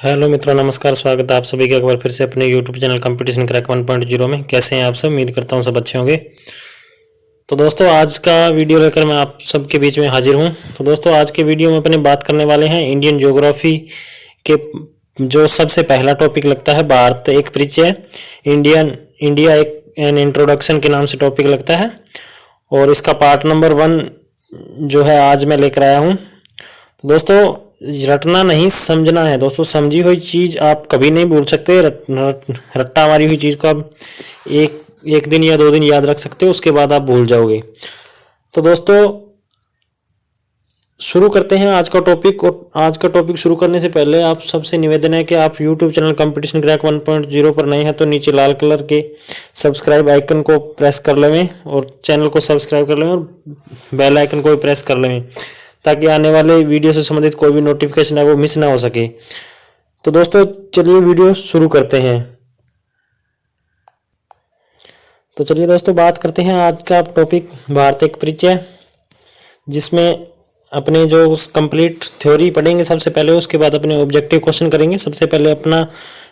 Hello मित्रों, नमस्कार। स्वागत है आप सभी का एक बार फिर से अपने यूट्यूब चैनल कंपटीशन क्रैक 1.0 में। कैसे हैं आप सब? उम्मीद करता हूं सब अच्छे होंगे। तो दोस्तों, आज का वीडियो लेकर मैं आप सबके बीच में हाजिर हूं। तो दोस्तों, आज के वीडियो में अपने बात करने वाले हैं इंडियन ज्योग्राफी के जो सबसे पहला टॉपिक लगता है, भारत एक परिचय, इंडिया एक एन इंट्रोडक्शन के नाम से टॉपिक लगता है। और इसका पार्ट नंबर 1 जो है आज मैं लेकर आया हूँ। तो दोस्तों, रटना नहीं समझना है। दोस्तों, समझी हुई चीज आप कभी नहीं भूल सकते। रट्टा मारी हुई चीज को आप एक दिन या 2 दिन याद रख सकते हो, उसके बाद आप भूल जाओगे। तो दोस्तों, शुरू करते हैं आज का टॉपिक। और आज का टॉपिक शुरू करने से पहले आप सबसे निवेदन है कि आप यूट्यूब चैनल कंपटीशन क्रैक 1.0 पर नए हैं तो नीचे लाल कलर के सब्सक्राइब आइकन को प्रेस कर लें और चैनल को सब्सक्राइब कर लें और बेल आइकन को भी प्रेस कर लें, ताकि आने वाले वीडियो से संबंधित कोई भी नोटिफिकेशन है वो मिस ना हो सके। तो दोस्तों, चलिए वीडियो शुरू करते हैं। तो चलिए दोस्तों, बात करते हैं आज का टॉपिक भारत एक परिचय, जिसमें अपने जो कंप्लीट थ्योरी पढ़ेंगे सबसे पहले, उसके बाद अपने ऑब्जेक्टिव क्वेश्चन करेंगे। सबसे पहले अपना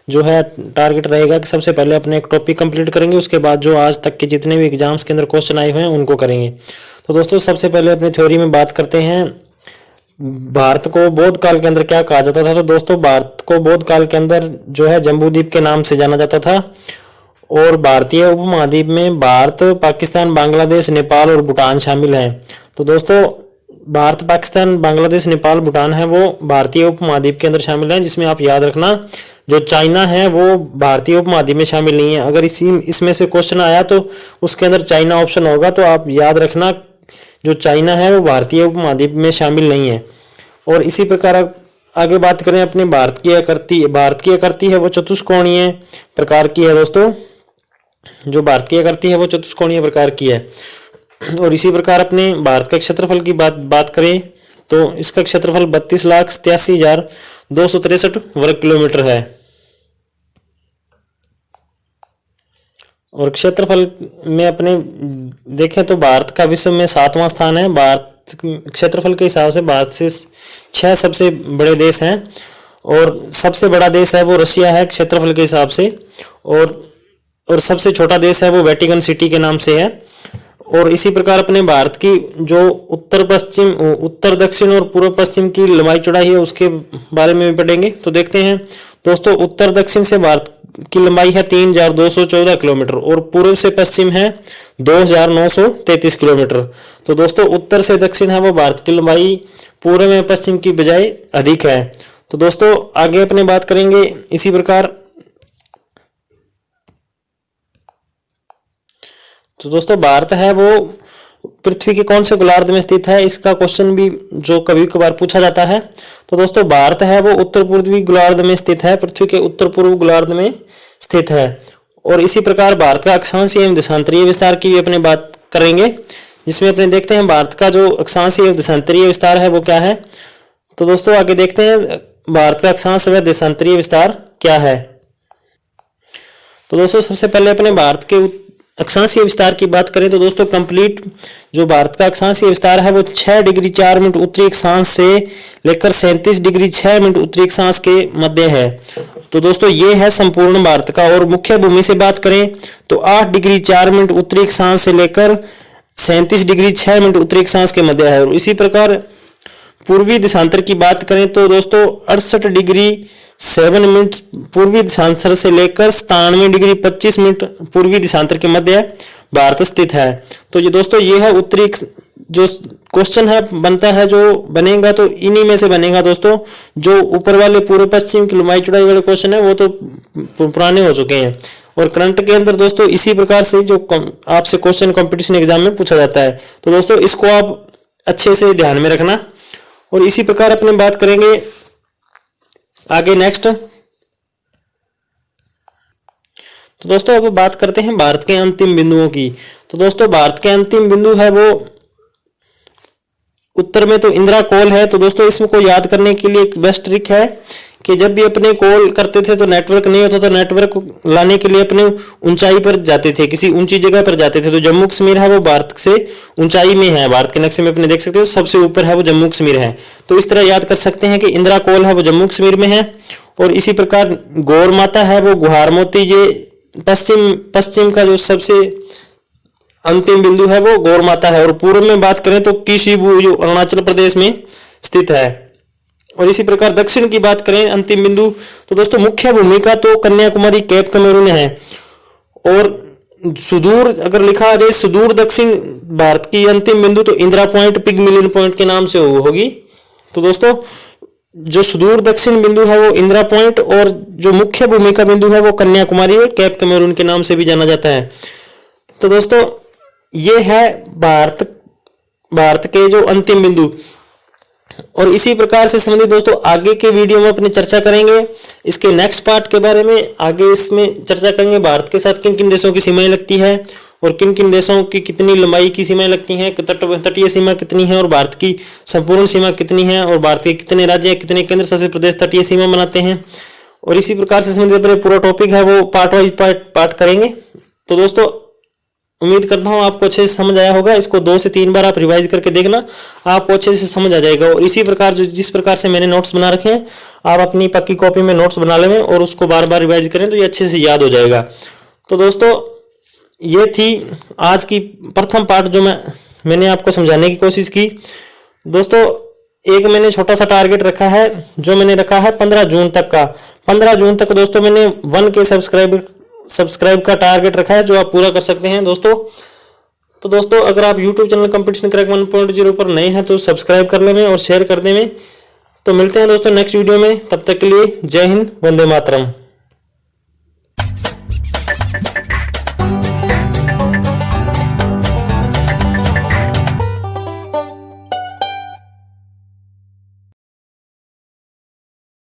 जो है टारगेट रहेगा कि सबसे पहले अपने एक टॉपिक कंप्लीट करेंगे, उसके बाद जो आज तक के जितने भी एग्जाम्स के अंदर क्वेश्चन आए हुए हैं उनको करेंगे। तो दोस्तों, सबसे पहले अपने थ्योरी में बात करते हैं भारत को बौद्ध काल के अंदर क्या कहा जाता था। तो दोस्तों, भारत को बौद्ध काल के अंदर जो है जम्बूद्वीप के नाम से जाना जाता था। और भारतीय उपमहाद्वीप में भारत, पाकिस्तान, बांग्लादेश, नेपाल और भूटान शामिल हैं। तो दोस्तों, भारत, पाकिस्तान, बांग्लादेश, नेपाल, भूटान है वो भारतीय उपमहाद्वीप के अंदर शामिल हैं, जिसमें आप याद रखना जो चाइना है वो भारतीय उपमहाद्वीप में शामिल नहीं है। अगर इसमें से क्वेश्चन आया तो उसके अंदर चाइना ऑप्शन होगा, तो आप याद रखना जो चाइना है वो भारतीय उपमहाद्वीप में शामिल नहीं है। और इसी प्रकार आगे बात करें अपने भारत की आकृति है वो चतुष्कोणीय प्रकार की है। दोस्तों, जो भारत की आकृति है वो चतुष्कोणीय प्रकार की है। और इसी प्रकार अपने भारत का क्षेत्रफल की बात करें तो इसका क्षेत्रफल 32,87,263 वर्ग किलोमीटर है। और क्षेत्रफल में अपने देखें तो भारत का विश्व में 7वां स्थान है। भारत क्षेत्रफल के हिसाब से भारत से 6 सबसे बड़े देश हैं, और सबसे बड़ा देश है वो रशिया है क्षेत्रफल के हिसाब से। और सबसे छोटा देश है वो वेटिकन सिटी के नाम से है। और इसी प्रकार अपने भारत की जो उत्तर दक्षिण और पूर्व पश्चिम की लंबाई चौड़ाई है उसके बारे में भी पढ़ेंगे। तो देखते हैं दोस्तों, उत्तर दक्षिण से भारत की लंबाई है 3,214 किलोमीटर और पूर्व से पश्चिम है 2,933 किलोमीटर। तो दोस्तों, उत्तर से दक्षिण है वो भारत की लंबाई पूर्व में पश्चिम की बजाय अधिक है। तो दोस्तों, आगे अपने बात करेंगे इसी प्रकार। तो दोस्तों, भारत है वो पृथ्वी के कौन से गोलार्ध में स्थित है, इसका क्वेश्चन भी जो कभी कभार पूछा जाता है। तो दोस्तों, भारत है वो उत्तर पूर्वी गोलार्ध में स्थित है, पृथ्वी के उत्तर पूर्व गोलार्ध में स्थित है। और इसी प्रकार भारत का अक्षांशीय एवं देशांतरीय विस्तार की भी अपने बात करेंगे, जिसमें अपने देखते हैं भारत का जो अक्षांशीय एवं देशांतरीय विस्तार है वो क्या है। तो दोस्तों, आगे देखते हैं भारत का अक्षांश व देशांतरीय विस्तार क्या है। तो दोस्तों, सबसे पहले अपने भारत के अक्षांशीय विस्तार की बात करें तो दोस्तों, कंप्लीट जो भारत का अक्षांशीय विस्तार है वो 6 डिग्री 4 मिनट उत्तरी अक्षांश से लेकर 37 डिग्री 6 मिनट उत्तरी अक्षांश के मध्य है। तो दोस्तों, ये है संपूर्ण भारत का। और मुख्य भूमि से बात करें तो 8 डिग्री 4 मिनट उत्तरी अक्षांश से लेकर 37 डिग्री 6 मिनट उत्तरी अक्षांश के मध्य है। और इसी प्रकार पूर्वी देशांतर की बात करें तो दोस्तों, 68 डिग्री 7 मिनट पूर्वी देशांतर से लेकर 97 डिग्री 25 मिनट पूर्वी देशांतर के मध्य भारत स्थित है। तो ये दोस्तों, ये है उत्तरी जो क्वेश्चन है बनता है जो बनेगा तो इन्हीं में से बनेगा। दोस्तों, जो ऊपर वाले पूर्व पश्चिम की लंबाई चौड़ाई वाले क्वेश्चन है वो तो पुराने हो चुके हैं। और करंट के अंदर दोस्तों इसी प्रकार से जो आपसे क्वेश्चन कंपटीशन एग्जाम में पूछा जाता है। तो दोस्तों, इसको आप अच्छे से ध्यान में रखना। और इसी प्रकार अपने बात करेंगे आगे नेक्स्ट। तो दोस्तों, अब बात करते हैं भारत के अंतिम बिंदुओं की। तो दोस्तों, भारत के अंतिम बिंदु है वो उत्तर में तो इंदिरा कॉल है। तो दोस्तों, इसको याद करने के लिए एक बेस्ट ट्रिक है कि जब भी अपने कॉल करते थे तो नेटवर्क नहीं होता, तो नेटवर्क लाने के लिए अपने ऊंचाई पर जाते थे, किसी ऊंची जगह पर जाते थे। तो जम्मू कश्मीर है वो भारत से ऊंचाई में है, भारत के नक्शे में अपने देख सकते हो सबसे ऊपर है वो जम्मू कश्मीर है। तो इस तरह याद कर सकते हैं कि इंदिरा कॉल है वो जम्मू कश्मीर में है और इसी प्रकार गौर माता है वो गुहार मोती, ये पश्चिम का जो सबसे अंतिम बिंदु है वो गौर माता है। और पूर्व में बात करें तो किशिबू जो अरुणाचल प्रदेश में स्थित है। और इसी प्रकार दक्षिण की बात करें अंतिम बिंदु, तो दोस्तों मुख्य भूमिका तो कन्याकुमारी केप कैमरून है। और सुदूर अगर लिखा आ जाए सुदूर दक्षिण भारत की अंतिम बिंदु तो इंदिरा पॉइंट, पिगमिलियन पॉइंट के नाम से होगी। तो दोस्तों जो सुदूर दक्षिण बिंदु है वो इंदिरा पॉइंट, और जो मुख्य भूमिका बिंदु है वो कन्याकुमारी और केप कैमरून के नाम से भी जाना जाता है। तो दोस्तों ये है भारत के जो अंतिम बिंदु। और इसी प्रकार से संबंधित दोस्तों आगे के वीडियो में अपनी चर्चा करेंगे इसके नेक्स्ट पार्ट के बारे में। आगे इसमें चर्चा करेंगे भारत के साथ किन किन देशों की सीमाएं लगती है और किन किन देशों की कितनी लंबाई की सीमाएं लगती हैं, तटीय सीमा कितनी है और भारत की संपूर्ण सीमा कितनी है, और भारत के कितने राज्य कितने केंद्र शासित प्रदेश तटीय सीमा बनाते हैं। और इसी प्रकार से संबंधित पूरा टॉपिक है वो पार्ट वाइज पार्ट करेंगे। तो दोस्तों उम्मीद करता हूँ आपको अच्छे से समझ आया होगा। इसको 2 से 3 बार आप रिवाइज करके देखना, आपको अच्छे से समझ आ जाएगा। और इसी प्रकार जिस प्रकार से मैंने नोट्स बना रखे हैं आप अपनी पक्की कॉपी में नोट्स बना लें और उसको बार बार रिवाइज करें तो ये अच्छे से याद हो जाएगा। तो दोस्तों ये थी आज की प्रथम पार्ट जो मैंने आपको समझाने की कोशिश की। दोस्तों एक मैंने छोटा सा टारगेट रखा है, जो मैंने रखा है 15 जून तक का। 15 जून तक दोस्तों मैंने 1K सब्सक्राइब का टारगेट रखा है, जो आप पूरा कर सकते हैं दोस्तों। तो दोस्तों अगर आप YouTube चैनल कंपटीशन क्रैक 1.0 पर नए हैं तो सब्सक्राइब कर लें और शेयर कर दें। तो मिलते हैं दोस्तों नेक्स्ट वीडियो में, तब तक के लिए जय हिंद, वंदे मातरम।